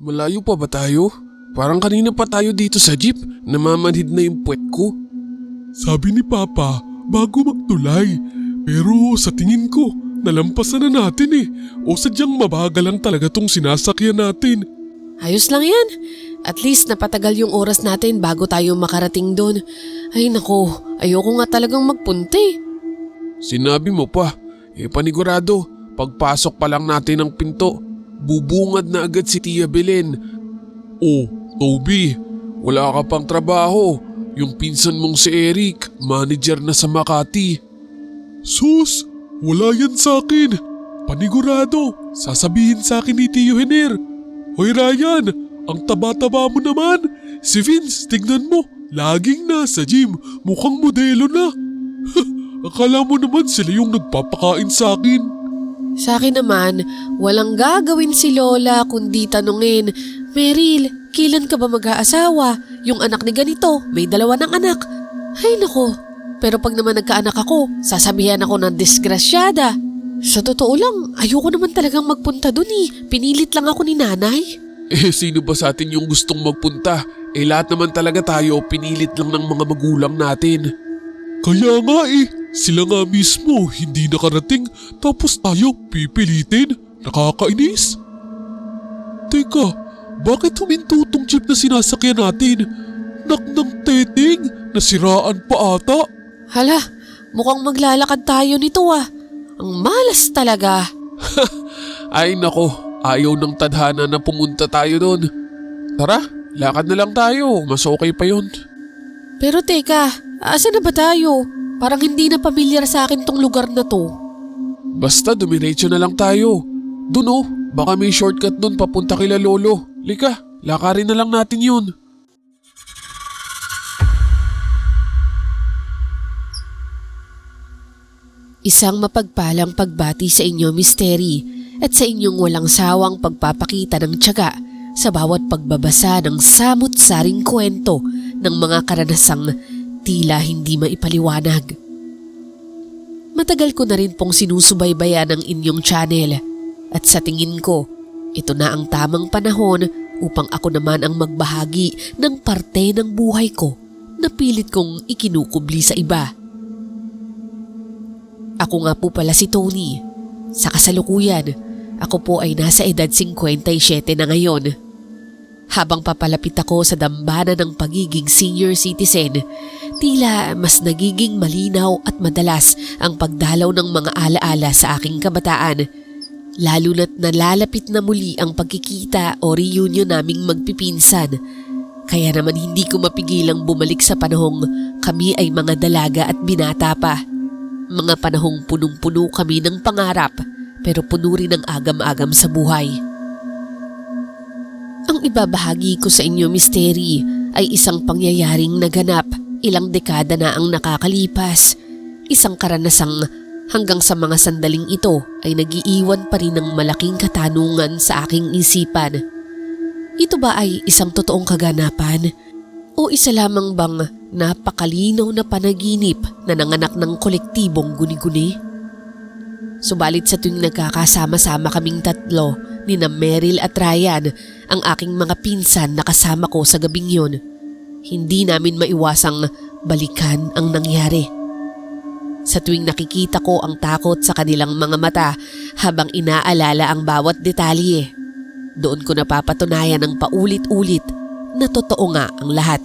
Malayo pa ba tayo? Parang kanina pa tayo dito sa jeep. Namamanhid na yung puwet ko. Sabi ni Papa, bago magtulay. Pero sa tingin ko, nalampasan na natin eh. O sadyang mabagal lang talaga tong sinasakyan natin. Ayos lang yan. At least napatagal yung oras natin bago tayo makarating doon. Ay nako, ayoko nga talagang magpunta eh. Sinabi mo pa, panigurado, pagpasok pa lang natin ng pinto, bubungad na agad si Tia Belen. Oh, Toby, Wala ka pang trabaho. Yung pinsan mong si Eric, manager na sa Makati. sus, wala yan sa akin. Panigurado, sasabihin sa akin ni Tio Hener. Hoy Ryan, ang taba-taba mo naman. Si Vince, tignan mo, laging nasa gym, mukhang modelo na. Akala mo naman sila yung nagpapakain sa akin. Sa akin naman, walang gagawin si Lola kundi tanungin, Meryl, kailan ka ba mag-aasawa? Yung anak ni ganito, may 2 ng anak. Ay nako, pero pag naman nagkaanak ako, sasabihan ako ng disgrasyada. Sa totoo lang, ayoko naman talagang magpunta dun eh. Pinilit lang ako ni nanay. Sino ba sa atin yung gustong magpunta? Lahat naman talaga tayo pinilit lang ng mga magulang natin. Kaya nga eh, sila nga mismo hindi nakarating tapos tayo pipilitin. Nakakainis. Teka, bakit huminto tong jeep na sinasakyan natin? Naknang teting, nasiraan pa ata. Hala, mukhang maglalakad tayo nito ah. Ang malas talaga. Ay nako, ayaw ng tadhana na pumunta tayo doon. Tara, lakad na lang tayo, mas okay pa yun. Pero teka, asan na ba tayo? Parang hindi na pamilyar sa akin tong lugar na to. Basta dumiretso na lang tayo. Doon oh, baka may shortcut doon papunta kila Lolo. Lika, lakarin na lang natin yun. Isang mapagpalang pagbati sa inyo, Misteri, at sa inyong walang sawang pagpapakita ng tiyaga sa bawat pagbabasa ng samut-saring kwento ng mga karanasang tila hindi maipaliwanag. Matagal ko na rin pong sinusubaybayan ang inyong channel at sa tingin ko, ito na ang tamang panahon upang ako naman ang magbahagi ng parte ng buhay ko na pilit kong ikinukubli sa iba. Ako nga po pala si Tony. Sa kasalukuyan, ako po ay nasa edad 57 na ngayon. Habang papalapit ako sa dambana ng pagiging senior citizen, tila mas nagiging malinaw at madalas ang pagdalaw ng mga alaala sa aking kabataan. Lalo na't nalalapit na muli ang pagkikita o reunion naming magpipinsan. Kaya naman hindi ko mapigilang bumalik sa panahong kami ay mga dalaga at binata pa. Mga panahong punong-puno kami ng pangarap pero puno rin ng agam-agam sa buhay. Ang ibabahagi ko sa inyo, Misteri, ay isang pangyayaring naganap ilang dekada na ang nakakalipas. Isang karanasang hanggang sa mga sandaling ito ay nagiiwan pa rin ng malaking katanungan sa aking isipan. Ito ba ay isang totoong kaganapan? O isa lamang bang napakalinaw na panaginip na nanganak ng kolektibong guni-guni? Subalit sa tuwing nagkakasama-sama kaming tatlo, nina Meryl at Ryan, ang aking mga pinsan na kasama ko sa gabing yun, hindi namin maiwasang balikan ang nangyari. Sa tuwing nakikita ko ang takot sa kanilang mga mata habang inaalala ang bawat detalye, doon ko napapatunayan ng paulit-ulit na totoo nga ang lahat.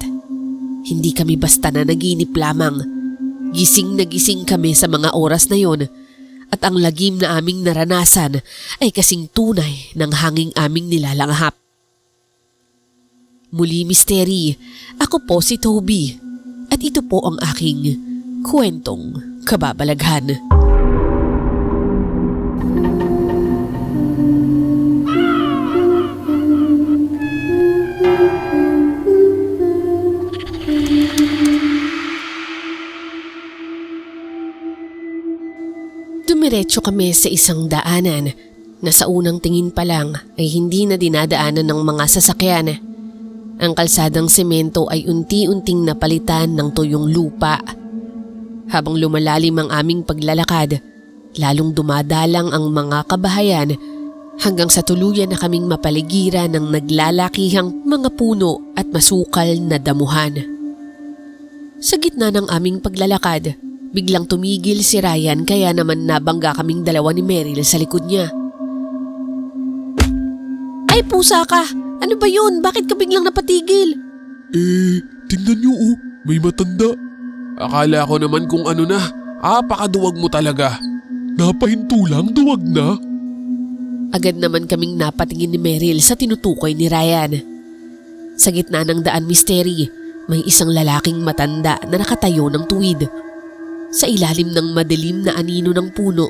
Hindi kami basta na naginip lamang. Gising na gising kami sa mga oras na yon at ang lagim na aming naranasan ay kasing tunay ng hanging aming nilalanghap. Muli, Misteri, ako po si Toby at ito po ang aking kwentong kababalaghan. Dumiretso kami sa isang daanan na sa unang tingin pa lang ay hindi na dinadaanan ng mga sasakyan. Ang kalsadang semento ay unti-unting napalitan ng tuyong lupa. Habang lumalalim ang aming paglalakad, lalong dumadalang ang mga kabahayan hanggang sa tuluyan na kaming mapaligiran ng naglalakihang mga puno at masukal na damuhan. Sa gitna ng aming paglalakad, biglang tumigil si Ryan kaya naman nabangga kaming dalawa ni Meryl sa likod niya. Ay pusa ka! Ano ba yun? Bakit ka biglang napatigil? Tingnan niyo may matanda. Akala ko naman kung ano na. Pakaduwag mo talaga. Napahinto lang, duwag na. Agad naman kaming napatingin ni Meryl sa tinutukoy ni Ryan. Sa gitna ng daan misteri, may isang lalaking matanda na nakatayo ng tuwid. Sa ilalim ng madilim na anino ng puno,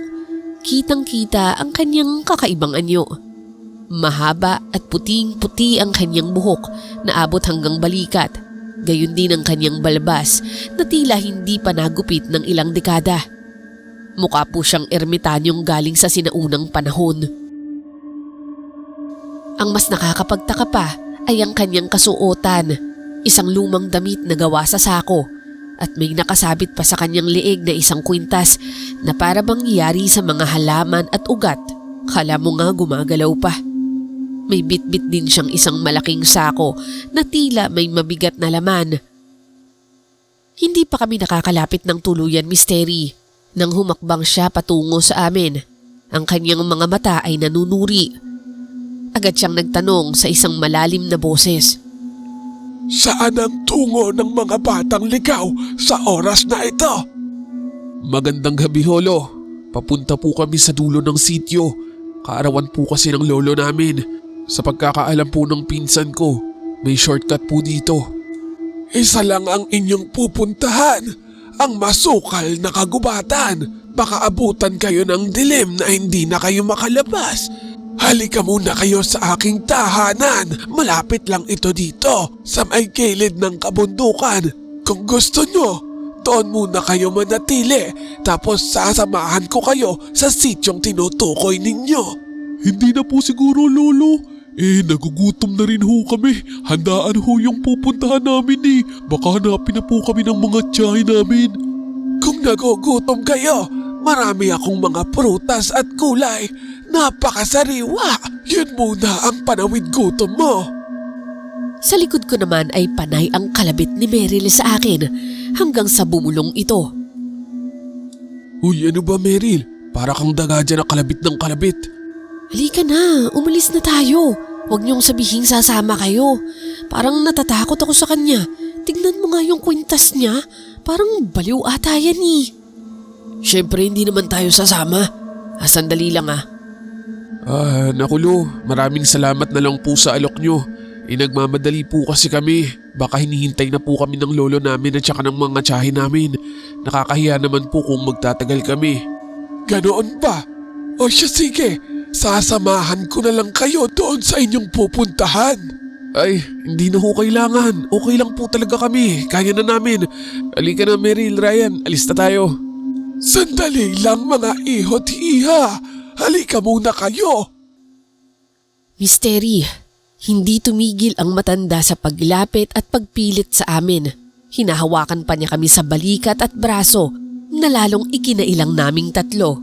kitang-kita ang kanyang kakaibang anyo. Mahaba at puting-puti ang kanyang buhok na abot hanggang balikat. Gayon din ang kanyang balbas na tila hindi pa nagupit ng ilang dekada. Mukha po siyang ermitanyong galing sa sinaunang panahon. Ang mas nakakapagtaka pa ay ang kanyang kasuotan, isang lumang damit na gawa sa sako at may nakasabit pa sa kanyang leeg na isang kwintas na para bang yari sa mga halaman at ugat. Kala mo nga gumagalaw pa. May bitbit din siyang isang malaking sako na tila may mabigat na laman. Hindi pa kami nakakalapit ng tuluyan misteri nang humakbang siya patungo sa amin. Ang kanyang mga mata ay nanunuri. Agad siyang nagtanong sa isang malalim na boses. Saan ang tungo ng mga batang ligaw sa oras na ito? Magandang gabi, Holo. Papunta po kami sa dulo ng sityo. Kaarawan po kasi ng lolo namin. Sa pagkakaalam po ng pinsan ko, may shortcut po dito. Isa lang ang inyong pupuntahan, ang masukal na kagubatan. Baka abutan kayo ng dilim na hindi na kayo makalabas. Halika muna kayo sa aking tahanan. Malapit lang ito dito, sa may gilid ng kabundukan. Kung gusto nyo, doon muna kayo manatili. Tapos sasamahan ko kayo sa sityong tinutukoy ninyo. Hindi na po siguro, Lolo. Nagugutom na rin ho kami. Handaan ho yung pupuntahan namin . Baka hanapin na po kami ng mga tiyahin namin. Kung nagugutom kayo, marami akong mga prutas at gulay. Napakasariwa. Yun muna ang panawid gutom mo. Sa likod ko naman ay panay ang kalabit ni Meryl sa akin hanggang sa bumulong ito. Uy, ano ba Meryl? Para kang daga dyan na kalabit ng kalabit. Halika na, umalis na tayo. Huwag niyong sabihin sasama kayo. Parang natatakot ako sa kanya. Tignan mo nga yung kwintas niya. Parang baliw ata yan . Siyempre hindi naman tayo sasama. Sandali lang . Nakulo, maraming salamat na lang po sa alok nyo. Nagmamadali po kasi kami. Baka hinihintay na po kami ng lolo namin at saka ng mga tiyahin namin. Nakakahiya naman po kung magtatagal kami. Ganoon ba? O siya sige. Sasamahan ko na lang kayo doon sa inyong pupuntahan. Ay, hindi na ho kailangan. Okay lang po talaga kami. Kaya na namin. Halika na Meryl, Ryan. Alis na tayo. Sandali lang mga ihot iha. Halika muna kayo. Misteri, hindi tumigil ang matanda sa paglapit at pagpilit sa amin. Hinahawakan pa niya kami sa balikat at braso na lalong ikinailang naming tatlo.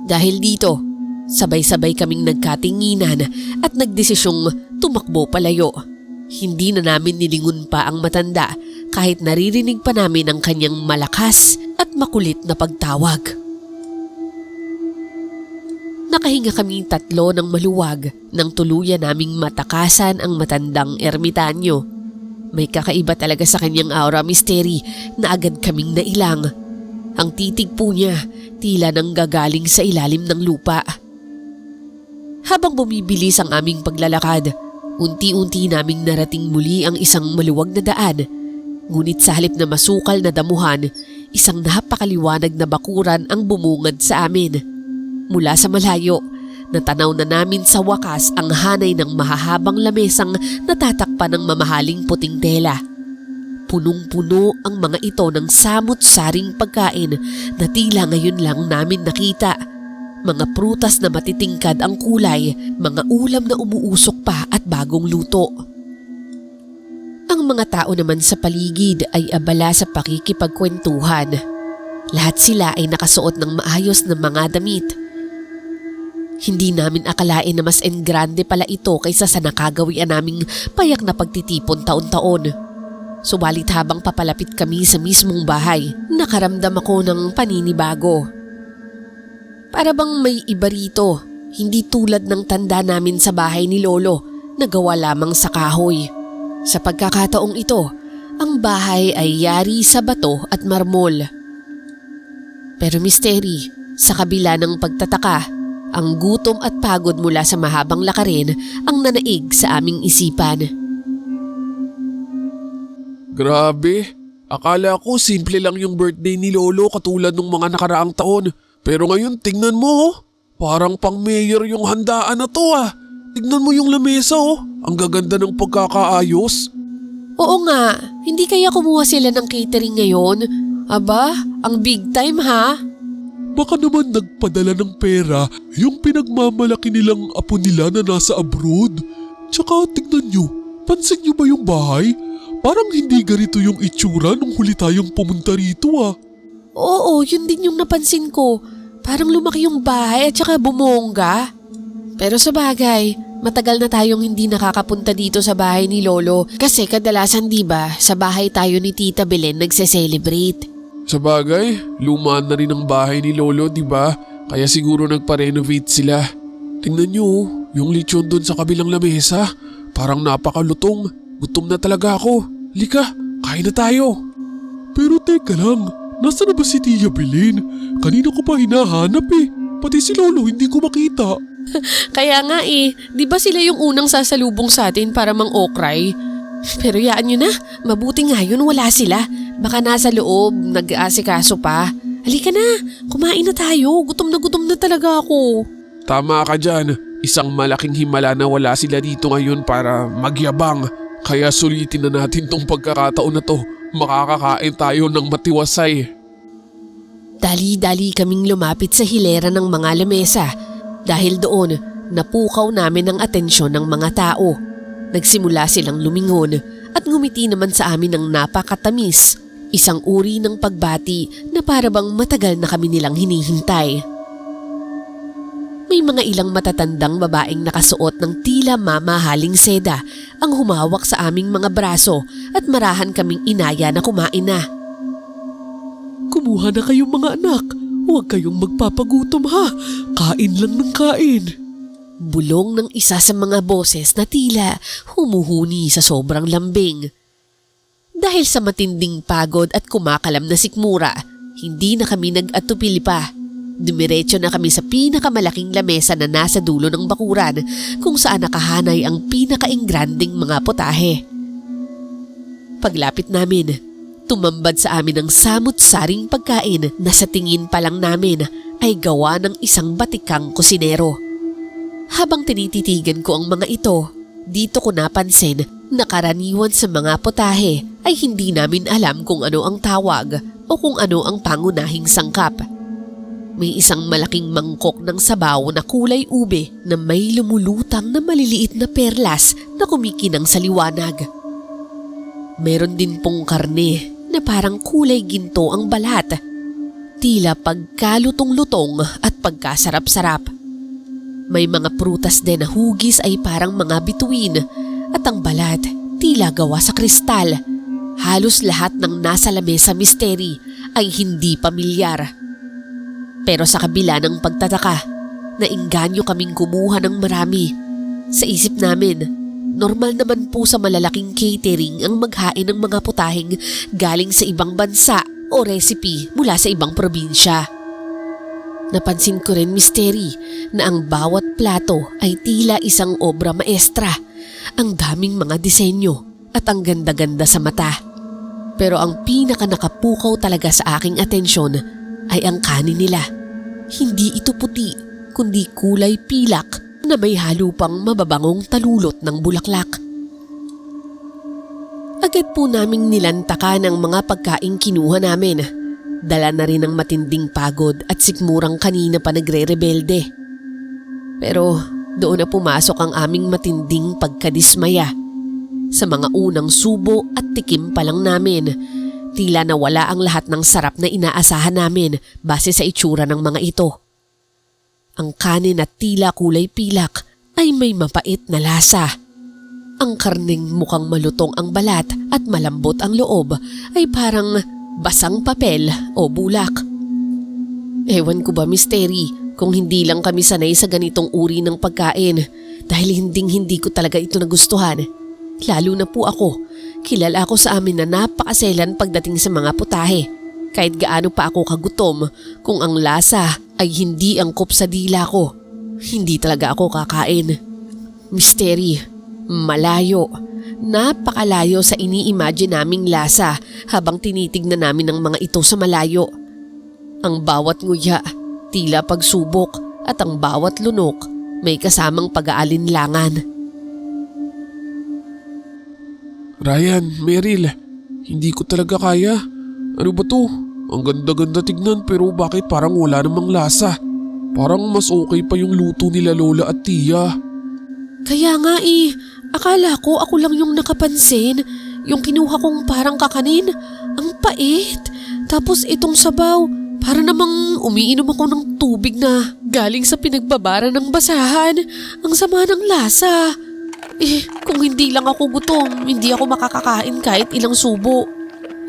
Dahil dito, sabay-sabay kaming nagkatinginan at nagdesisyong tumakbo palayo. Hindi na namin nilingon pa ang matanda kahit naririnig pa namin ang kanyang malakas at makulit na pagtawag. Nakahinga kaming tatlo ng maluwag nang tuluyan naming matakasan ang matandang ermitanyo. May kakaiba talaga sa kanyang aura misteri na agad kaming nailang. Ang titig po niya tila nang gagaling sa ilalim ng lupa. Habang bumibilis ang aming paglalakad, unti-unti naming narating muli ang isang maluwag na daan. Ngunit sa halip na masukal na damuhan, isang napakaliwanag na bakuran ang bumungad sa amin. Mula sa malayo, natanaw na namin sa wakas ang hanay ng mahahabang lamesang natatakpan ng mamahaling puting tela. Punong-puno ang mga ito ng samot-saring pagkain na tila ngayon lang namin nakita. Mga prutas na matitingkad ang kulay, mga ulam na umuusok pa at bagong luto. Ang mga tao naman sa paligid ay abala sa pakikipagkwentuhan. Lahat sila ay nakasuot ng maayos na mga damit. Hindi namin akalain na mas engrande pala ito kaysa sa nakagawian naming payak na pagtitipon taon-taon. Subalit habang papalapit kami sa mismong bahay, nakaramdam ako ng paninibago. Para bang may iba rito, hindi tulad ng tanda namin sa bahay ni Lolo na gawa lamang sa kahoy. Sa pagkakataong ito, ang bahay ay yari sa bato at marmol. Pero misteri, sa kabila ng pagtataka, ang gutom at pagod mula sa mahabang lakarin ang nanaig sa aming isipan. Grabe, akala ko simple lang yung birthday ni Lolo katulad ng mga nakaraang taon. Pero ngayon tingnan mo, parang pang mayor yung handaan na to ah. Tignan mo yung lamesa oh, ang gaganda ng pagkakaayos. Oo nga, hindi kaya kumuha sila ng catering ngayon? Aba, ang big time ha? Baka naman nagpadala ng pera yung pinagmamalaki nilang apo nila na nasa abroad. Tsaka tignan nyo, pansin nyo ba yung bahay? Parang hindi ganito yung itsura nung huli tayong pumunta rito ah. Oo, yun din yung napansin ko. Parang lumaki yung bahay at saka bumongga. Pero sa bagay, matagal na tayong hindi nakakapunta dito sa bahay ni Lolo kasi kadalasan diba sa bahay tayo ni Tita Belen nagse-celebrate. Sa bagay, lumaan na rin ang bahay ni Lolo, di ba? Kaya siguro nagpa-renovate sila. Tingnan nyo, yung lechon doon sa kabilang lamesa. Parang napakalutong. Gutom na talaga ako. Lika, kain na tayo. Pero teka lang, nasa na ba si Tia Belen? Kanina ko pa hinahanap eh. Pati si Lolo hindi ko makita. Kaya nga di ba sila yung unang sasalubong sa atin para mang-okray? Pero yaan nyo na, mabuti nga yun wala sila. Baka nasa loob, nag-aasikaso pa. Halika na, kumain na tayo. Gutom na talaga ako. Tama ka dyan. Isang malaking himala na wala sila dito ngayon para magyabang. Kaya sulitin na natin tong pagkakataon na to. Makakakain tayo ng matiwasay. Dali-dali kaming lumapit sa hilera ng mga lamesa. Dahil doon, napukaw namin ang atensyon ng mga tao. Nagsimula silang lumingon at ngumiti naman sa amin ng napakatamis. Isang uri ng pagbati na parabang matagal na kami nilang hinihintay. May mga ilang matatandang babaeng nakasuot ng tila mamahaling seda ang humawak sa aming mga braso at marahan kaming inaya na kumain na. Kumuha na kayong mga anak. Huwag kayong magpapagutom ha. Kain lang ng kain. Bulong ng isa sa mga boses na tila humuhuni sa sobrang lambing. Dahil sa matinding pagod at kumakalam na sikmura, hindi na kami nag-atupili pa. Dumiretso na kami sa pinakamalaking lamesa na nasa dulo ng bakuran kung saan nakahanay ang pinakaingranding mga potahe. Paglapit namin, tumambad sa amin ang samut-saring pagkain na sa tingin pa lang namin ay gawa ng isang batikang kusinero. Habang tinititigan ko ang mga ito, dito ko napansin na karaniwan sa mga potahe ay hindi namin alam kung ano ang tawag o kung ano ang pangunahing sangkap. May isang malaking mangkok ng sabaw na kulay ube na may lumulutang na maliliit na perlas na kumikinang sa liwanag. Meron din pong karne na parang kulay ginto ang balat, tila pagkalutong-lutong at pagkasarap-sarap. May mga prutas din na hugis ay parang mga bituin at ang balat tila gawa sa kristal. Halos lahat ng nasa lamesa misteri ay hindi pamilyar. Pero sa kabila ng pagtataka, nainganyo kaming kumuha ng marami. Sa isip namin, normal naman po sa malalaking catering ang maghain ng mga putaheng galing sa ibang bansa o recipe mula sa ibang probinsya. Napansin ko rin misteri na ang bawat plato ay tila isang obra maestra. Ang daming mga disenyo at ang ganda-ganda sa mata. Pero ang pinaka nakapukaw talaga sa aking atensyon ay ang kanin nila. Hindi ito puti, kundi kulay pilak na may halo pang mababangong talulot ng bulaklak. Agad po naming nilantakan ang mga pagkaing kinuha namin. Dala na rin ng matinding pagod at sikmurang kanina pa nagre-rebelde. Pero doon na pumasok ang aming matinding pagkadismaya. Sa mga unang subo at tikim pa lang namin, tila nawala ang lahat ng sarap na inaasahan namin base sa itsura ng mga ito. Ang kanin at tila kulay pilak ay may mapait na lasa. Ang karneng mukhang malutong ang balat at malambot ang loob ay parang basang papel o bulak. Ewan ko ba, Misteri, kung hindi lang kami sanay sa ganitong uri ng pagkain dahil hindi ko talaga ito nagustuhan. Lalo na po ako, kilala ako sa amin na napakaselan pagdating sa mga putahe. Kahit gaano pa ako kagutom, kung ang lasa ay hindi angkop sa dila ko, hindi talaga ako kakain. Misteri, malayo. Napakalayo sa ini-imagine naming lasa habang tinitignan namin ang mga ito sa malayo. Ang bawat nguya, tila pagsubok at ang bawat lunok may kasamang pag-aalinlangan. Ryan, Meryl, hindi ko talaga kaya. Ano ba to? Ang ganda-ganda tignan pero bakit parang wala namang lasa? Parang mas okay pa yung luto nila Lola at Tia. Kaya nga akala ko ako lang yung nakapansin. Yung kinuha kong parang kakanin, ang pait. Tapos itong sabaw, para namang umiinom ako ng tubig na galing sa pinagbabara ng basahan. Ang sama ng lasa. Kung hindi lang ako gutom, hindi ako makakakain kahit ilang subo.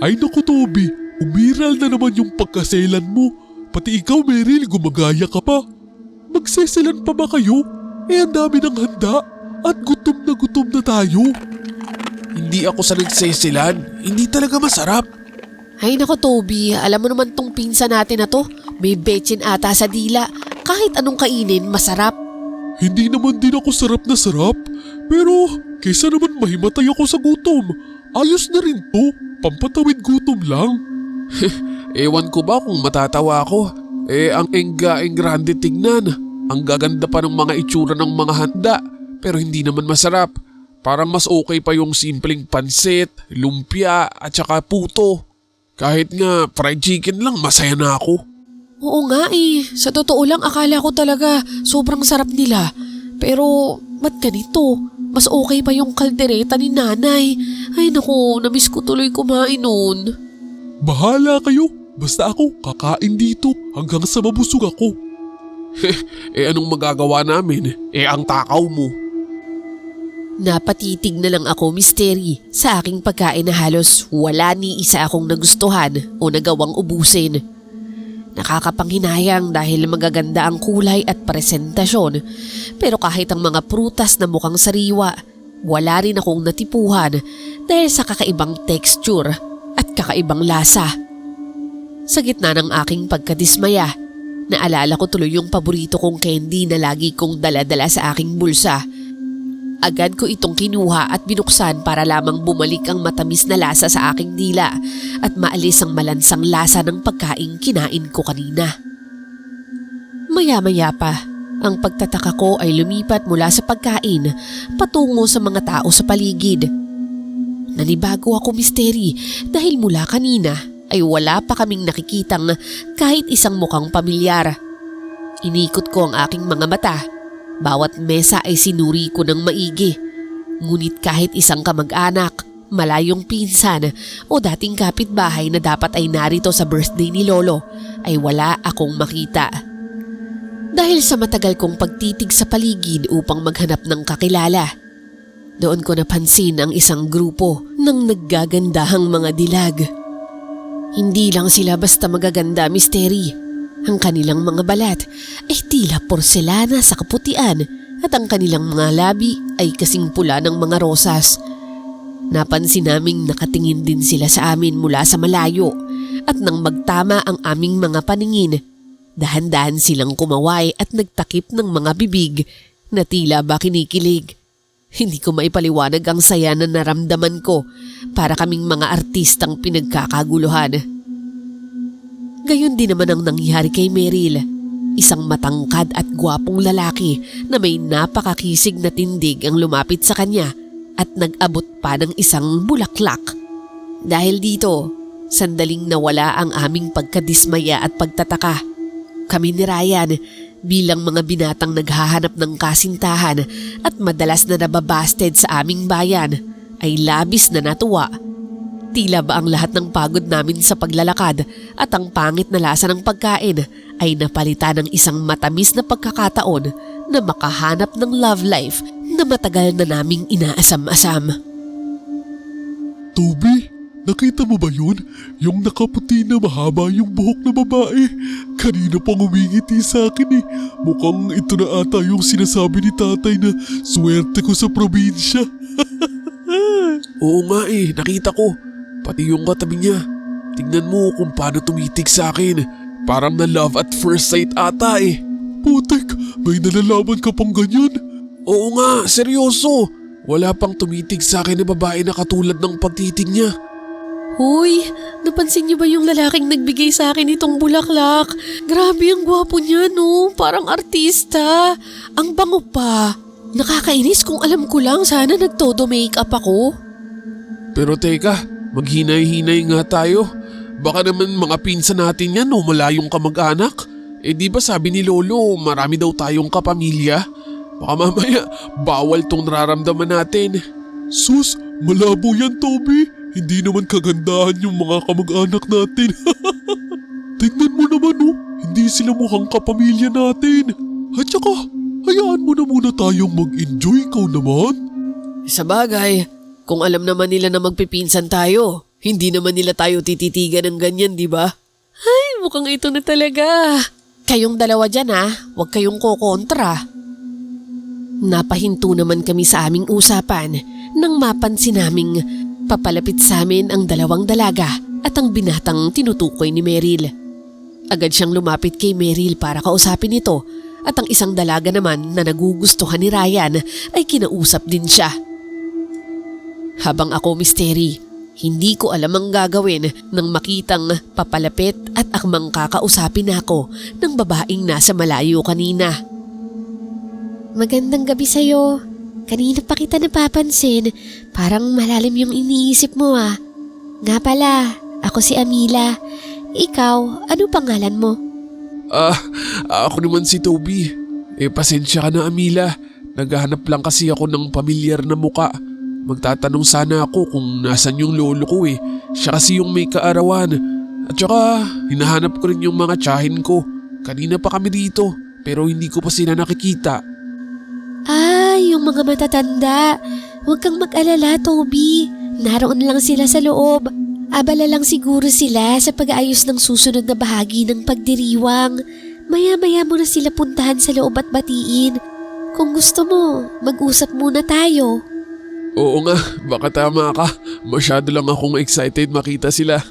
Ay naku Toby, umiral na naman yung pagkaselan mo. Pati ikaw Meryl, gumagaya ka pa. Magseselan pa ba kayo? Ang dami ng handa at gutom na tayo. Hindi ako sa nagsesilan. Hindi talaga masarap. Ay nako Toby, alam mo naman tong pinsa natin na to. May betchin ata sa dila. Kahit anong kainin, masarap. Hindi naman din ako sarap na sarap. Pero kaysa naman mahimatay ako sa gutom, ayos na rin to. Pampatawid gutom lang. Ewan ko ba kung matatawa ako. Ang engrande tignan. Ang gaganda pa ng mga itsura ng mga handa. Pero hindi naman masarap. Parang mas okay pa yung simpleng pansit, lumpia at saka puto. Kahit nga fried chicken lang, masaya na ako. Oo nga sa totoo lang akala ko talaga sobrang sarap nila. Pero ba't ganito? Mas okay pa yung kaldereta ni nanay. Ay naku, namiss ko tuloy kumain nun. Bahala kayo. Basta ako kakain dito hanggang sa mabusog ako. Anong magagawa namin? Ang takaw mo. Napatitig na lang ako, Misteri, sa aking pagkain na halos wala ni isa akong nagustuhan o nagawang ubusin. Nakakapanghinayang dahil magaganda ang kulay at presentasyon. Pero kahit ang mga prutas na mukhang sariwa, wala rin akong natipuhan dahil sa kakaibang texture at kakaibang lasa. Sa gitna ng aking pagkadismaya, naalala ko tuloy yung paborito kong candy na lagi kong dala-dala sa aking bulsa. Agad ko itong kinuha at binuksan para lamang bumalik ang matamis na lasa sa aking dila at maalis ang malansang lasa ng pagkaing kinain ko kanina. Maya-maya pa, ang pagtataka ko ay lumipat mula sa pagkain patungo sa mga tao sa paligid. Nanibago ako, Misteri, dahil mula kanina ay wala pa kaming nakikitang kahit isang mukhang pamilyar. Inikot ko ang aking mga mata. Bawat mesa ay sinuri ko ng maigi. Ngunit kahit isang kamag-anak, malayong pinsan o dating kapitbahay na dapat ay narito sa birthday ni Lolo ay wala akong makita. Dahil sa matagal kong pagtitig sa paligid upang maghanap ng kakilala, doon ko napansin ang isang grupo ng naggagandahang mga dilag. Hindi lang sila basta magaganda, Misteri. Ang kanilang mga balat ay tila porselana sa kaputian at ang kanilang mga labi ay kasing pula ng mga rosas. Napansin naming nakatingin din sila sa amin mula sa malayo at nang magtama ang aming mga paningin, dahan-dahan silang kumaway at nagtakip ng mga bibig na tila ba kinikilig. Hindi ko maipaliwanag ang saya na naramdaman ko, para kaming mga artistang pinagkakaguluhan. Gayon din naman ang nangyari kay Meryl, isang matangkad at gwapong lalaki na may napakakisig na tindig ang lumapit sa kanya at nag-abot pa ng isang bulaklak. Dahil dito, sandaling nawala ang aming pagkadismaya at pagtataka. Kami ni Ryan, bilang mga binatang naghahanap ng kasintahan at madalas na nababasted sa aming bayan, ay labis na natuwa. Tila ba ang lahat ng pagod namin sa paglalakad at ang pangit na lasa ng pagkain ay napalitan ng isang matamis na pagkakataon na makahanap ng love life na matagal na naming inaasam-asam. Toby, nakita mo ba yun? Yung nakaputi na mahaba yung buhok na babae. Kanina pang umingiti sa akin eh. Mukhang ito na ata yung sinasabi ni tatay na swerte ko sa probinsya. Oo nga nakita ko. Pati yung katabi niya. Tingnan mo kung paano tumitig sa akin. Parang na love at first sight ata Putek, may nalalaman ka pang ganyan? Oo nga, seryoso. Wala pang tumitig sa akin na babae na katulad ng pagtitig niya. Hoy, napansin niyo ba yung lalaking nagbigay sa akin itong bulaklak? Grabe ang gwapo niya no, parang artista. Ang bango pa. Nakakainis kung alam ko lang sana nagtodo makeup ako. Pero teka, maghinay-hinay nga tayo. Baka naman mga pinsan natin yan o malayong kamag-anak. Di ba sabi ni Lolo marami daw tayong kapamilya? Baka mamaya bawal tong nararamdaman natin. Sus, malabo yan Toby. Hindi naman kagandahan yung mga kamag-anak natin. Tingnan mo naman hindi sila mukhang kapamilya natin. At saka, hayaan mo na muna tayong mag-enjoy, ikaw naman. Sa bagay, kung alam naman nila na magpipinsan tayo, hindi naman nila tayo tititigan ng ganyan, di ba? Ay, mukhang ito na talaga. Kayong dalawa dyan huwag kayong kokontra. Napahinto naman kami sa aming usapan nang mapansin naming papalapit sa amin ang dalawang dalaga at ang binatang tinutukoy ni Meryl. Agad siyang lumapit kay Meryl para kausapin ito at ang isang dalaga naman na nagugustuhan ni Ryan ay kinausap din siya. Habang ako, Misteri, hindi ko alam ang gagawin nang makitang papalapit at akmang kakausapin ako ng babaeng nasa malayo kanina. Magandang gabi sa'yo. Kanina pa kita napapansin. Parang malalim yung iniisip mo Nga pala, ako si Amila. Ikaw, ano pangalan mo? Ako naman si Toby. Pasensya ka na, Amila. Naghahanap lang kasi ako ng pamilyar na muka. Magtatanong sana ako kung nasan yung lolo ko Siya kasi yung may kaarawan. At saka, hinahanap ko rin yung mga tiyahin ko. Kanina pa kami dito, pero hindi ko pa sila nakikita. Yung mga matatanda. Huwag kang mag-alala, Toby. Naroon lang sila sa loob. Abala lang siguro sila sa pag-aayos ng susunod na bahagi ng pagdiriwang. Maya-maya mo na sila puntahan sa loob at batiin. Kung gusto mo, mag-usap muna tayo. Oo nga, baka tama ka. Masyado lang akong excited makita sila.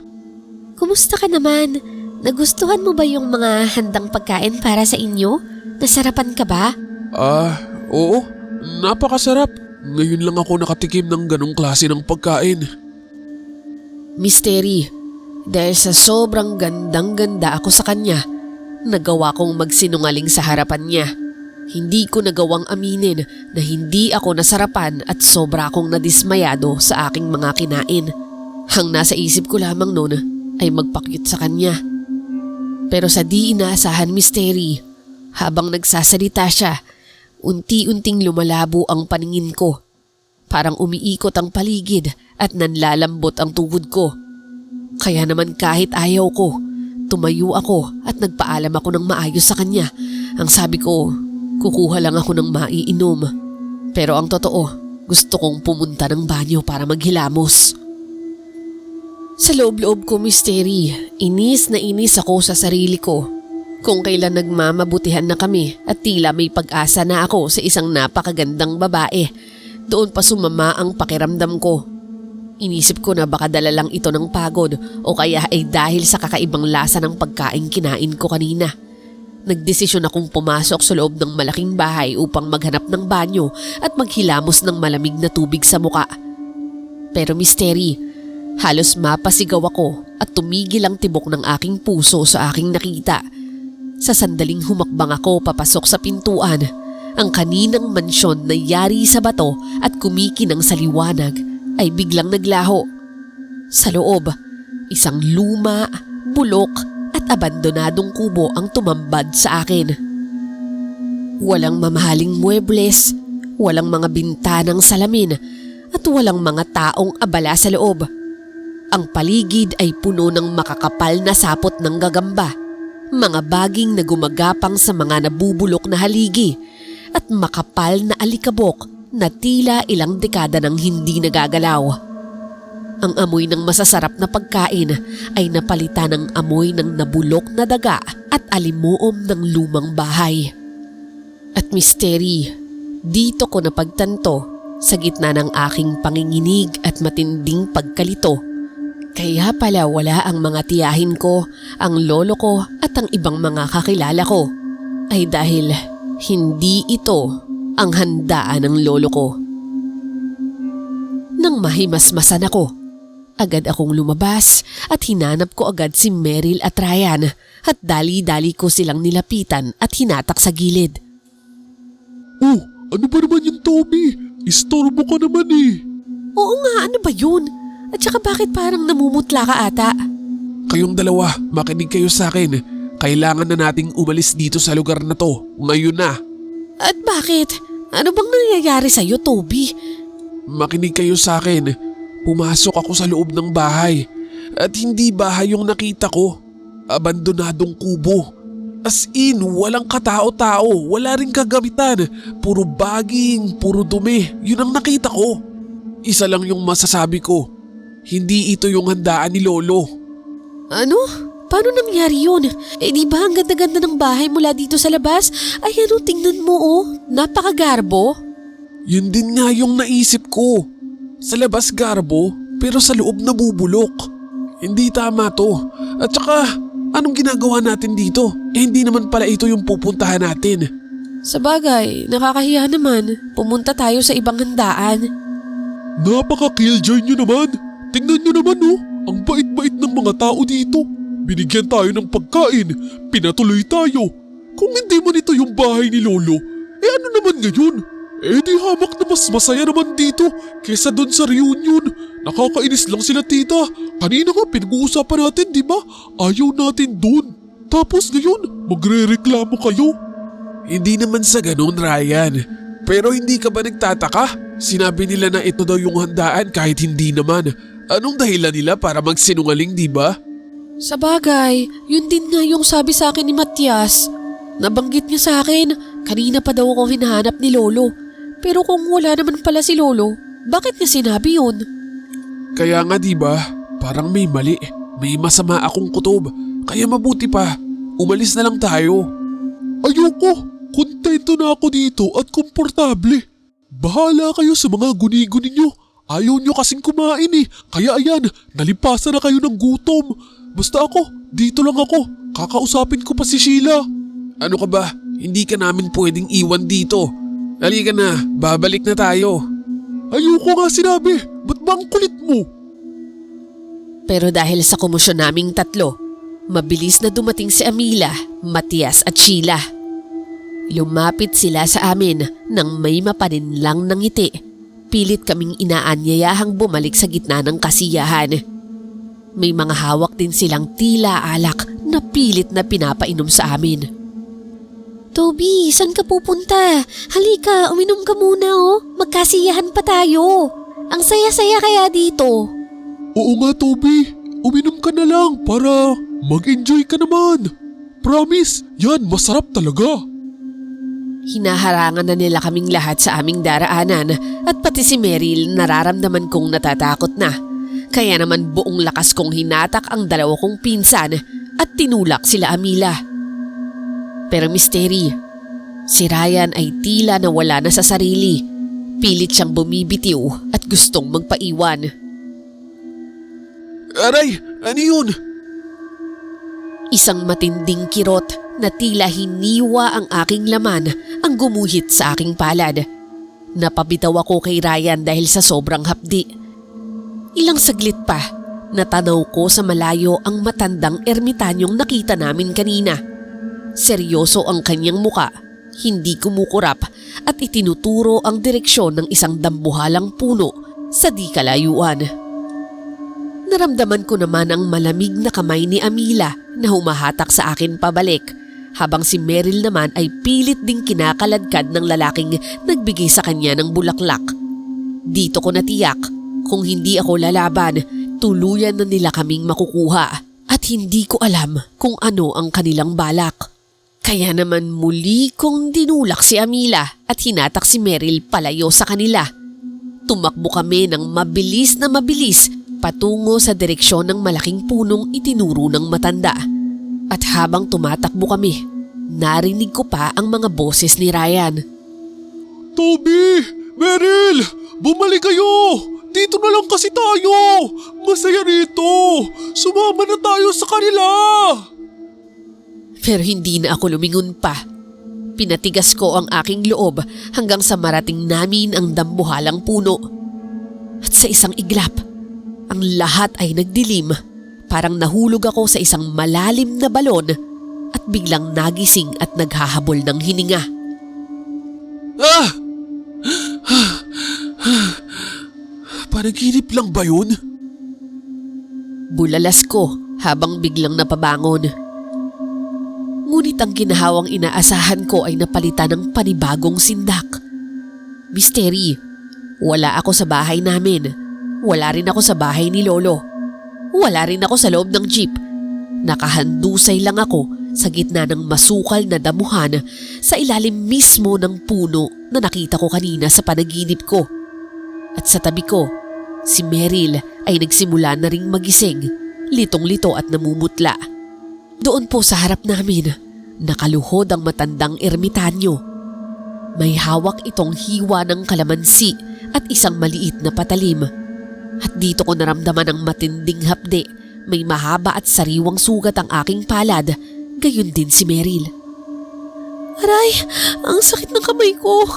Kumusta ka naman? Nagustuhan mo ba yung mga handang pagkain para sa inyo? Nasarapan ka ba? Oo. Napakasarap. Ngayon lang ako nakatikim ng ganong klase ng pagkain. Misteri, dahil sa sobrang gandang-ganda ako sa kanya, nagawa kong magsinungaling sa harapan niya. Hindi ko nagawang aminin na hindi ako nasarapan at sobra akong nadismayado sa aking mga kinain. Ang nasa isip ko lamang noon ay magpakyut sa kanya. Pero sa di inaasahan, Misteri, habang nagsasalita siya, unti-unting lumalabo ang paningin ko. Parang umiikot ang paligid at nanlalambot ang tuhod ko. Kaya naman kahit ayaw ko, tumayo ako at nagpaalam ako ng maayos sa kanya. Ang sabi ko, kukuha lang ako ng maiinom. Pero ang totoo, gusto kong pumunta ng banyo para maghilamos. Sa loob-loob ko, Misteri, inis na inis ako sa sarili ko. Kung kailan nagmamabutihan na kami at tila may pag-asa na ako sa isang napakagandang babae, doon pa sumama ang pakiramdam ko. Inisip ko na baka dala lang ito ng pagod o kaya ay dahil sa kakaibang lasa ng pagkain kinain ko kanina. Nagdesisyon akong pumasok sa loob ng malaking bahay upang maghanap ng banyo at maghilamos ng malamig na tubig sa muka. Pero Misteri, halos mapasigaw ako at tumigil ang tibok ng aking puso sa aking nakita. Sa sandaling humakbang ako papasok sa pintuan, ang kaninang mansyon na yari sa bato at kumikinang sa liwanag ay biglang naglaho. Sa loob, isang luma, bulok at abandonadong kubo ang tumambad sa akin. Walang mamahaling muebles, walang mga bintanang salamin at walang mga taong abala sa loob. Ang paligid ay puno ng makakapal na sapot ng gagamba, mga baging na gumagapang sa mga nabubulok na haligi at makapal na alikabok na tila ilang dekada nang hindi nagagalaw. Ang amoy ng masasarap na pagkain ay napalitan ng amoy ng nabulok na daga at alimuom ng lumang bahay. At misteri, dito ko napagtanto sa gitna ng aking panginginig at matinding pagkalito. Kaya pala wala ang mga tiyahin ko, ang lolo ko at ang ibang mga kakilala ko. Ay dahil hindi ito ang handaan ng lolo ko. Nang mahimasmasan ako, agad akong lumabas at hinanap ko agad si Meryl at Ryan at dali-dali ko silang nilapitan at hinatak sa gilid. Oh, ano ba naman yung Toby? Istorbo ka naman eh. Oo nga, ano ba yun? At saka bakit parang namumutla ka ata? Kayong dalawa, makinig kayo sa akin. Kailangan na nating umalis dito sa lugar na to. Ngayon na. At bakit? Ano bang nangyayari sa'yo, Toby? Makinig kayo sa akin. Pumasok ako sa loob ng bahay. At hindi bahay yung nakita ko. Abandonadong kubo. As in, walang katao-tao. Wala ring kagamitan. Puro baging, puro dumi. Yun ang nakita ko. Isa lang yung masasabi ko. Hindi ito yung handaan ni Lolo. Ano? Paano nangyari yun? Eh di ba ang ganda-ganda ng bahay mula dito sa labas? Ay ano, tingnan mo oh. Napakagarbo. Yun din nga yung naisip ko. Sa labas garbo, pero sa loob nabubulok. Hindi tama to. At saka, anong ginagawa natin dito? Eh hindi naman pala ito yung pupuntahan natin. Sa bagay, nakakahiya naman. Pumunta tayo sa ibang handaan. Napaka-killjoy nyo naman. Tingnan nyo naman oh, ang bait-bait ng mga tao dito. Binigyan tayo ng pagkain, pinatuloy tayo. Kung hindi man ito yung bahay ni Lolo, eh ano naman ngayon? Eh di hamak na mas masaya naman dito kesa doon sa reunion. Nakakainis lang sila tita. Kanina nga pinag-uusapan natin, di ba? Ayaw natin doon. Tapos ngayon, magre-reklamo kayo. Hindi naman sa ganun, Ryan. Pero hindi ka ba nagtataka? Sinabi nila na ito daw yung handaan kahit hindi naman. Anong dahilan nila para magsinungaling, di ba? Sa bagay, yun din nga yung sabi sa akin ni Matias. Nabanggit niya sa akin, kanina pa daw ako hinahanap ni Lolo. Pero kung wala naman pala si Lolo, bakit niya sinabi yun? Kaya nga di ba, parang may mali. May masama akong kutob. Kaya mabuti pa, umalis na lang tayo. Ayoko, kontento na ako dito at komportable. Bahala kayo sa mga guni-guni nyo. Ayaw nyo kasing kumain eh. Kaya ayan, nalipasan na kayo ng gutom. Basta ako, dito lang ako. Kakausapin ko pa si Sheila. Ano ka ba? Hindi ka namin pwedeng iwan dito. Halika na, babalik na tayo. Ayoko nga sinabi. Ba't ba ang kulit mo? Pero dahil sa komosyon naming tatlo, mabilis na dumating si Amila, Matias at Sheila. Lumapit sila sa amin nang may mapaninlang ng ngiti. Pilit kaming inaanyayahang bumalik sa gitna ng kasiyahan. May mga hawak din silang tila alak na pilit na pinapainom sa amin. Toby, saan ka pupunta? Halika, uminom ka muna oh. Magkasiyahan pa tayo. Ang saya-saya kaya dito. Oo nga Toby, uminom ka na lang para mag-enjoy ka naman. Promise, yan masarap talaga. Hinaharangan na nila kaming lahat sa aming daraanan at pati si Meryl nararamdaman kong natatakot na. Kaya naman buong lakas kong hinatak ang dalawa kong pinsan at tinulak sila Amila. Pero misteri, si Ryan ay tila nawala na sa sarili. Pilit siyang bumibitiw at gustong magpaiwan. Aray, ano yun? Isang matinding kirot na tila hiniwa ang aking laman ang gumuhit sa aking palad. Napabitaw ako kay Ryan dahil sa sobrang hapdi. Ilang saglit pa, natanaw ko sa malayo ang matandang ermitanyong nakita namin kanina. Seryoso ang kanyang muka, hindi kumukurap at itinuturo ang direksyon ng isang dambuhalang puno sa di kalayuan. Naramdaman ko naman ang malamig na kamay ni Amila na humahatak sa akin pabalik, habang si Meryl naman ay pilit ding kinakaladkad ng lalaking nagbigay sa kanya ng bulaklak. Dito ko natiyak, kung hindi ako lalaban, tuluyan na nila kaming makukuha at hindi ko alam kung ano ang kanilang balak. Kaya naman muli kong dinulak si Amila at hinatak si Meryl palayo sa kanila. Tumakbo kami ng mabilis na mabilis patungo sa direksyon ng malaking punong itinuro ng matanda. At habang tumatakbo kami, narinig ko pa ang mga boses ni Ryan. Toby! Meryl! Bumalik kayo! Dito na lang kasi tayo! Masaya rito! Sumama na tayo sa kanila! Pero hindi na ako lumingon pa. Pinatigas ko ang aking loob hanggang sa marating namin ang dambuhalang puno. At sa isang iglap, ang lahat ay nagdilim. Parang nahulog ako sa isang malalim na balon at biglang nagising at naghahabol ng hininga. Panaginip lang ba yun? Bulalas ko habang biglang napabangon. Ngunit ang ginahawang inaasahan ko ay napalitan ng panibagong sindak. Misteri, wala ako sa bahay namin. Wala rin ako sa bahay ni Lolo. Wala rin ako sa loob ng jeep. Nakahandusay lang ako sa gitna ng masukal na damuhan sa ilalim mismo ng puno na nakita ko kanina sa panaginip ko. At sa tabi ko, si Meryl ay nagsimula na ring magising, litong-lito at namumutla. Doon po sa harap namin, nakaluhod ang matandang ermitanyo. May hawak itong hiwa ng kalamansi at isang maliit na patalim. At dito ko naramdaman ang matinding hapde. May mahaba at sariwang sugat ang aking palad, gayon din si Meryl. Aray, ang sakit ng kamay ko.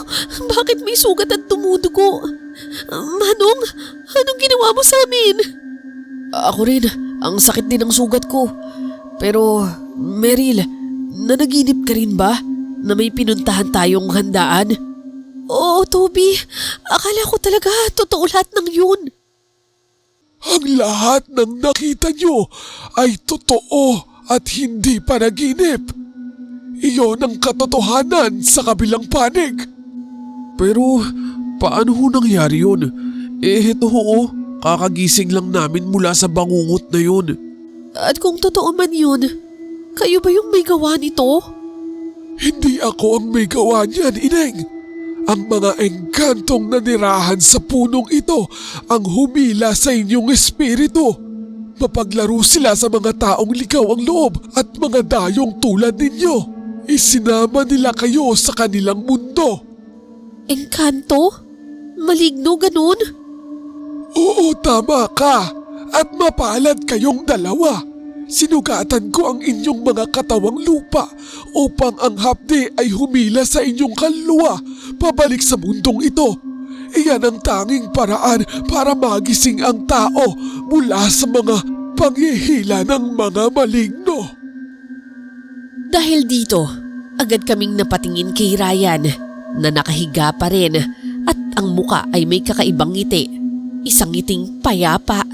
Bakit may sugat at tumudugo? Manong, anong ginawa mo sa amin? Ako rin, ang sakit din ng sugat ko. Pero, Meryl, nanaginip ka rin ba na may pinuntahan tayong handaan? Oo, Toby. Akala ko talaga totoo lahat ng yun. Ang lahat ng nakita nyo ay totoo at hindi panaginip. Iyon ang katotohanan sa kabilang panig. Pero paano ho nangyari yun? Heto ho, kakagising lang namin mula sa bangungot na yun. At kung totoo man yun, kayo ba yung may gawa nito? Hindi ako ang may gawa niyan, Ineng. Ang mga engkantong nanirahan sa punong ito ang humila sa inyong espiritu. Mapaglaro sila sa mga taong ligaw ang loob at mga dayong tulad ninyo. Isinama nila kayo sa kanilang mundo. Engkanto? Maligno ganun? Oo, tama ka. At mapalad kayong dalawa. Sinugatan ko ang inyong mga katawang lupa upang ang hapde ay humila sa inyong kaluluwa pabalik sa mundong ito. Iyan ang tanging paraan para magising ang tao mula sa mga panghihila ng mga maligno. Dahil dito, agad kaming napatingin kay Ryan na nakahiga pa rin at ang muka ay may kakaibang ngiti. Isang ngiting payapa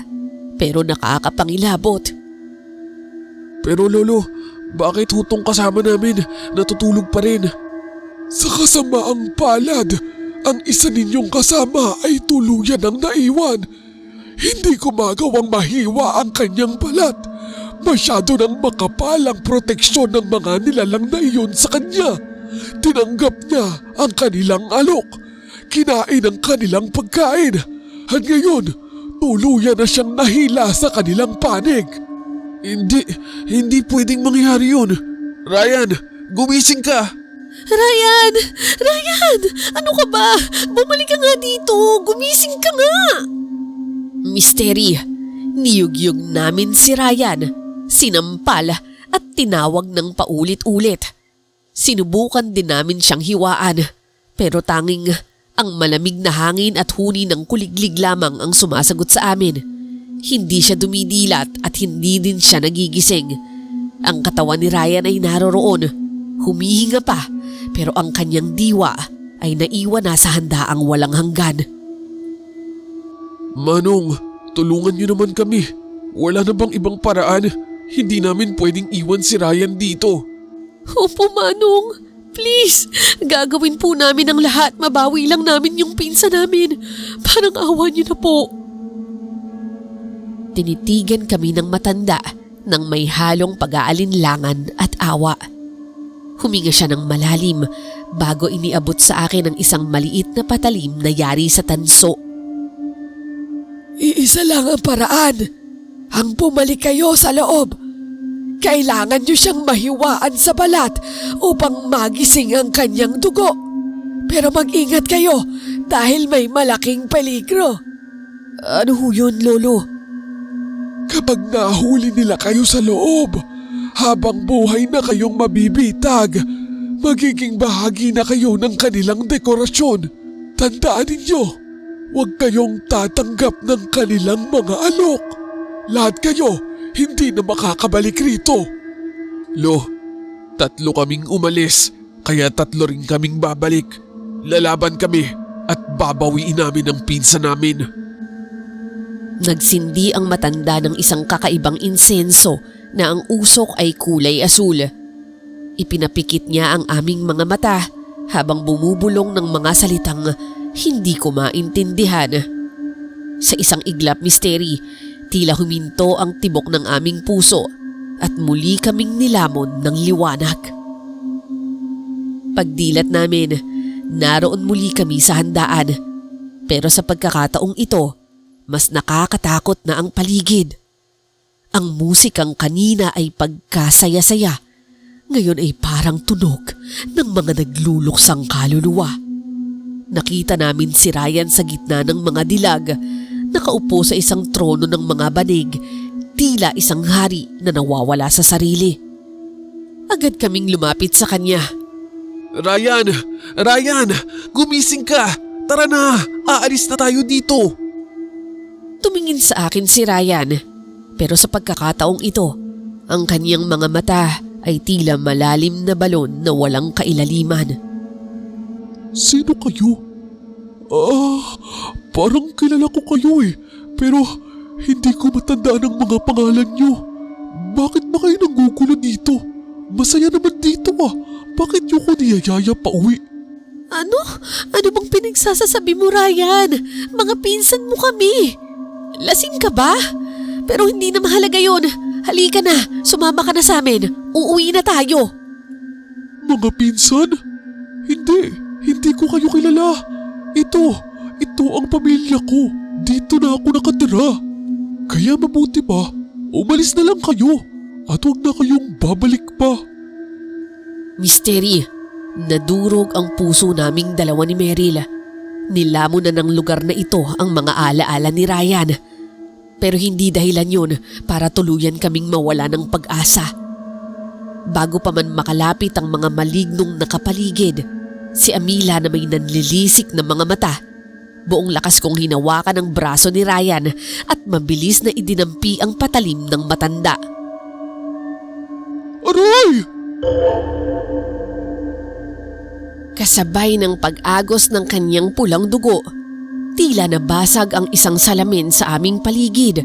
pero nakakapangilabot. Pero Lolo, bakit hutong kasama namin natutulog pa rin? Sa kasamaang palad, ang isa ninyong kasama ay tuluyan ng naiwan. Hindi ko magawang mahiwa ang kanyang balat. Masyado nang makapal ang proteksyon ng mga nilalang na iyon sa kanya. Tinanggap niya ang kanilang alok. Kinain ang kanilang pagkain. At ngayon, tuluyan na siyang nahila sa kanilang panig. Hindi pwedeng mangyari yun. Ryan, gumising ka. Ryan! Ryan! Ano ka ba? Bumalik ka nga dito! Gumising ka nga! Misteri, niyugyug namin si Ryan, sinampal at tinawag ng paulit-ulit. Sinubukan din namin siyang hiwaan, pero tanging ang malamig na hangin at huni ng kuliglig lamang ang sumasagot sa amin. Hindi siya dumidilat at hindi din siya nagigising. Ang katawan ni Ryan ay naroroon, humihinga pa, pero ang kanyang diwa ay naiwan na sa handaang walang hanggan. Manong, tulungan niyo naman kami. Wala na bang ibang paraan? Hindi namin pwedeng iwan si Ryan dito. Opo, Manong. Please, gagawin po namin ang lahat. Mabawi lang namin yung pinsa namin. Parang awa niyo na po. Tinitigan kami ng matanda nang may halong pag-aalinlangan at awa. Huminga siya ng malalim bago iniabot sa akin ang isang maliit na patalim na yari sa tanso. Iisa lang ang paraan. Ang bumalik kayo sa loob. Kailangan niyo siyang mahiwaan sa balat upang magising ang kanyang dugo. Pero mag-ingat kayo dahil may malaking peligro. Ano ho yun, Lolo? Kapag nahuli nila kayo sa loob, habang buhay na kayong mabibitag, magiging bahagi na kayo ng kanilang dekorasyon. Tandaan ninyo, huwag kayong tatanggap ng kanilang mga alok. Lahat kayo hindi na makakabalik rito. Lo, 3 kaming umalis, kaya 3 rin kaming babalik. Lalaban kami at babawiin namin ang pinsan namin. Nagsindi ang matanda ng isang kakaibang insenso na ang usok ay kulay asul. Ipinapikit niya ang aming mga mata habang bumubulong ng mga salitang hindi ko maintindihan. Sa isang iglap, Misteri, tila huminto ang tibok ng aming puso at muli kaming nilamon ng liwanag. Pagdilat namin, naroon muli kami sa handaan. Pero sa pagkakataong ito, mas nakakatakot na ang paligid. Ang musikang kanina ay pagkasaya-saya, ngayon ay parang tunog ng mga nagluluksang kaluluwa. Nakita namin si Ryan sa gitna ng mga dilag, nakaupo sa isang trono ng mga banig, tila isang hari na nawawala sa sarili. Agad kaming lumapit sa kanya. Ryan! Ryan! Gumising ka! Tara na! Aalis na tayo dito! Tumingin sa akin si Ryan, pero sa pagkakataong ito, ang kanyang mga mata ay tila malalim na balon na walang kailaliman. Sino kayo? Parang kilala ko kayo pero hindi ko matandaan ang mga pangalan nyo. Bakit ba kayo nanggugulo dito? Masaya naman dito Bakit nyo ko niyayaya pa uwi? Ano? Ano bang pinagsasasabi mo, Ryan? Mga pinsan mo kami. Lasing ka ba? Pero hindi na mahalaga yun. Halika na, sumama ka na sa amin. Uuwi na tayo. Mga pinsan? Hindi ko kayo kilala. Ito ang pamilya ko. Dito na ako nakatira. Kaya mabuti pa, umalis na lang kayo at huwag na kayong babalik pa. Misteri, nadurog ang puso naming dalawa ni Meryl. Nilamon na ng lugar na ito ang mga alaala ni Ryan. Pero hindi dahilan yun para tuluyan kaming mawala ng pag-asa. Bago pa man makalapit ang mga malignong nakapaligid, si Amila na may nanlilisik na mga mata, buong lakas kong hinawakan ang braso ni Ryan at mabilis na idinampi ang patalim ng matanda. Aray! Kasabay ng pag-agos ng kanyang pulang dugo, tila nabasag ang isang salamin sa aming paligid.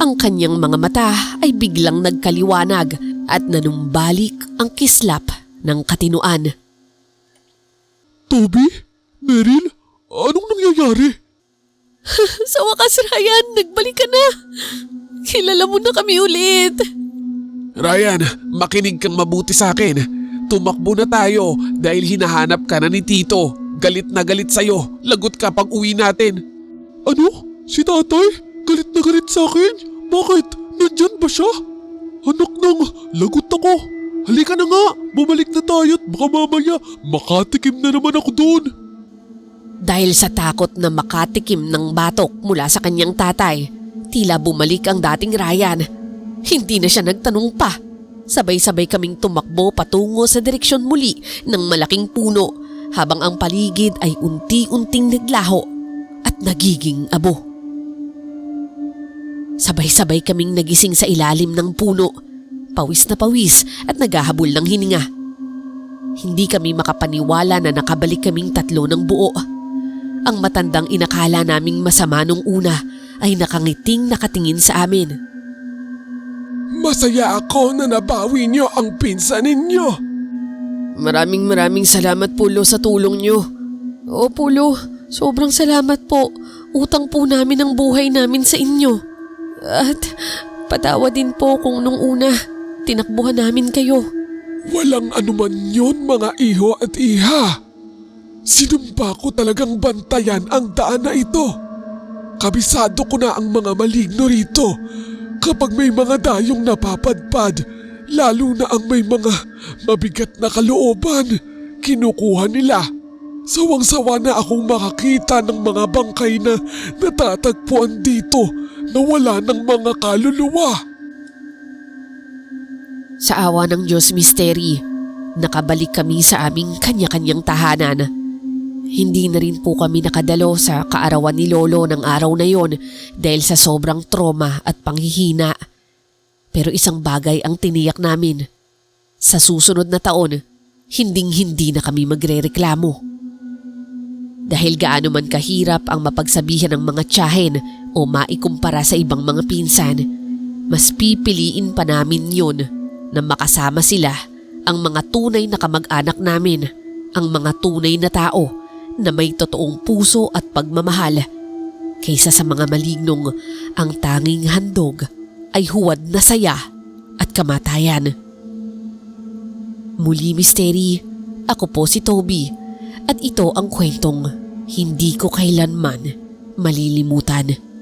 Ang kanyang mga mata ay biglang nagkaliwanag at nanumbalik ang kislap ng katinuan. Toby? Meryl? Anong nangyayari? Sa wakas, Ryan, nagbalik ka na. Kilala mo na kami ulit. Ryan, makinig kang mabuti sa akin. Tumakbo na tayo dahil hinahanap ka na ni Tito. Galit na galit sa'yo. Lagot ka pag uwi natin. Ano? Si tatay? Galit na galit sa akin? Bakit? Nandyan ba siya? Anak ng lagot ako. Halika na nga, bumalik na tayo at baka mamaya makatikim na naman ako doon. Dahil sa takot na makatikim ng batok mula sa kanyang tatay, tila bumalik ang dating Ryan. Hindi na siya nagtanong pa. Sabay-sabay kaming tumakbo patungo sa direksyon muli ng malaking puno habang ang paligid ay unti-unting naglaho at nagiging abo. Sabay-sabay kaming nagising sa ilalim ng puno, pawis na pawis at naghahabol ng hininga. Hindi kami makapaniwala na nakabalik kaming 3 ng buo. Ang matandang inakala naming masama nung una ay nakangiting nakatingin sa amin. Masaya ako na nabawi niyo ang pinsan ninyo. Maraming salamat po, Lo, sa tulong niyo. Opo, Lo, sobrang salamat po. Utang po namin ang buhay namin sa inyo. At patawad din po kung nung una tinakbuhan namin kayo. Walang anuman yon mga iho at iha. Sinumpa ko talagang bantayan ang daan na ito. Kabisado ko na ang mga maligno rito. Kapag may mga dayong napapadpad, lalo na ang may mga mabigat na kalooban, kinukuha nila. Sawang-sawa na akong makakita ng mga bangkay na natatagpuan dito na wala ng mga kaluluwa. Sa awa ng Diyos, Misteri, nakabalik kami sa aming kanya-kanyang tahanan. Hindi na rin po kami nakadalo sa kaarawan ni Lolo ng araw na yon dahil sa sobrang trauma at panghihina. Pero isang bagay ang tiniyak namin. Sa susunod na taon, hinding-hindi na kami magrereklamo. Dahil gaano man kahirap ang mapagsabihan ng mga tiyahin o maikumpara sa ibang mga pinsan, mas pipiliin pa namin yun na makasama sila, ang mga tunay na kamag-anak namin, ang mga tunay na tao na may totoong puso at pagmamahal, kaysa sa mga malignong ang tanging handog ay huwad na saya at kamatayan. Muli, Misteri, ako po si Toby at ito ang kwentong hindi ko kailanman malilimutan.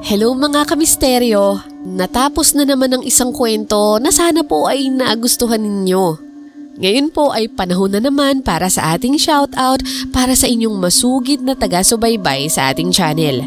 Hello mga kamisteryo! Natapos na naman ang isang kwento na sana po ay nagustuhan ninyo. Ngayon po ay panahon na naman para sa ating shoutout para sa inyong masugid na taga-subaybay sa ating channel.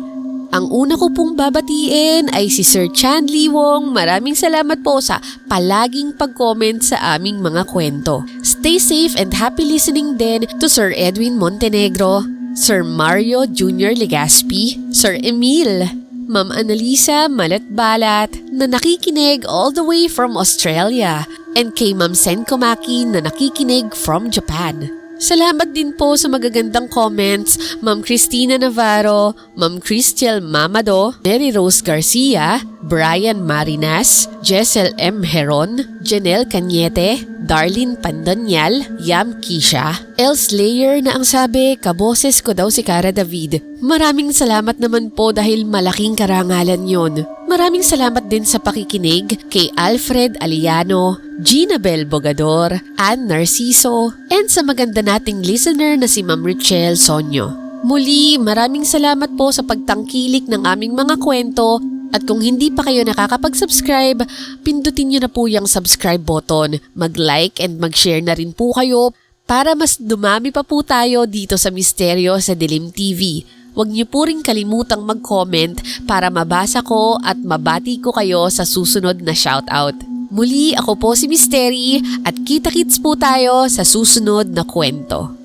Ang una ko pong babatiin ay si Sir Chan Lee Wong. Maraming salamat po sa palaging pag-comment sa aming mga kwento. Stay safe and happy listening din to Sir Edwin Montenegro, Sir Mario Jr. Legaspi, Sir Emil, Ma'am Annalisa Malat-Balat na nakikinig all the way from Australia, and kay Ma'am Sen Komaki na nakikinig from Japan. Salamat din po sa magagandang comments, Ma'am Christina Navarro, Ma'am Christiel Mamado, Mary Rose Garcia, Brian Marinas, Jessel M. Heron, Janelle Cañete, Darlene Pandanyal, Yam Kisha, El Slayer na ang sabi, kaboses ko daw si Cara David. Maraming salamat naman po dahil malaking karangalan yon. Maraming salamat din sa pakikinig kay Alfred Aliano, Gina Bel Bogador, Ann Narciso, and sa maganda nating listener na si Ma'am Richelle Sonyo. Muli, maraming salamat po sa pagtangkilik ng aming mga kwento. At kung hindi pa kayo nakakapag-subscribe, pindutin nyo na po yung subscribe button, mag-like and mag-share na rin po kayo para mas dumami pa po tayo dito sa Misteryo sa Dilim TV. Huwag niyo po rin kalimutang mag-comment para mabasa ko at mabati ko kayo sa susunod na shoutout. Muli, ako po si Misteri at kita-kits po tayo sa susunod na kwento.